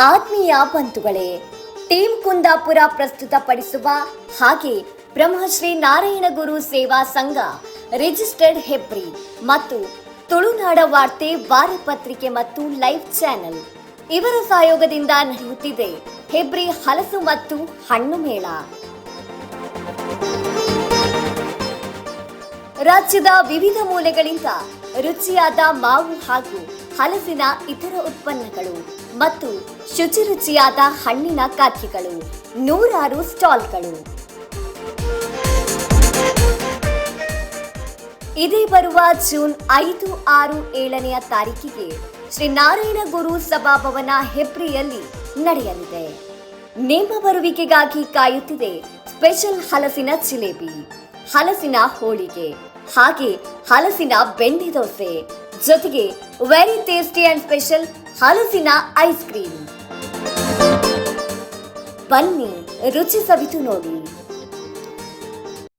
ಆತ್ಮೀಯ ಬಂಧುಗಳೇ, ಟೀಮ್ ಕುಂದಾಪುರ ಪ್ರಸ್ತುತಪಡಿಸುವ ಹಾಗೆ ಬ್ರಹ್ಮಶ್ರೀ ನಾರಾಯಣಗುರು ಸೇವಾ ಸಂಘ ರಿಜಿಸ್ಟರ್ಡ್ ಹೆಬ್ರಿ ಮತ್ತು ತುಳುನಾಡ ವಾರ್ತೆ ವಾರಪತ್ರಿಕೆ ಮತ್ತು ಲೈವ್ ಚಾನೆಲ್ ಇವರ ಸಹಯೋಗದಿಂದ ನಡೆಯುತ್ತಿದೆ ಹೆಬ್ರಿ ಹಲಸು ಮತ್ತು ಹಣ್ಣು ಮೇಳ. ರಾಜ್ಯದ ವಿವಿಧ ಮೂಲೆಗಳಿಂದ ರುಚಿಯಾದ ಮಾವು ಹಾಗೂ ಹಲಸಿನ ಇತರ ಉತ್ಪನ್ನಗಳು ಮತ್ತು ಶುಚಿರುಚಿಯಾದ ಹಣ್ಣಿನ ಖಾದ್ಯಗಳು, ನೂರಾರು ಸ್ಟಾಲ್ಗಳು. ಇದೇ ಬರುವ ಜೂನ್ 5, 6, 7ನೇ ತಾರೀಕಿಗೆ ಶ್ರೀ ನಾರಾಯಣ ಗುರು ಸಭಾಭವನ ಹೆಬ್ರಿಯಲ್ಲಿ ನಡೆಯಲಿದೆ. ನಿಮ್ಮ ಬರುವಿಕೆಗಾಗಿ ಕಾಯುತ್ತಿದೆ ಸ್ಪೆಷಲ್ ಹಲಸಿನ ಜಿಲೇಬಿ, ಹಲಸಿನ ಹೋಳಿಗೆ ಹಾಗೆ ಹಲಸಿನ ಬೆಣ್ಣೆ ದೋಸೆ, ಜೊತೆಗೆ ವೆರಿ ಟೇಸ್ಟಿ ಅಂಡ್ ಸ್ಪೆಷಲ್ ಹಲಸಿನ ಐಸ್ ಕ್ರೀಮ್. ಬನ್ನಿ, ರುಚಿ ಸವಿತು ನೋಡಿ.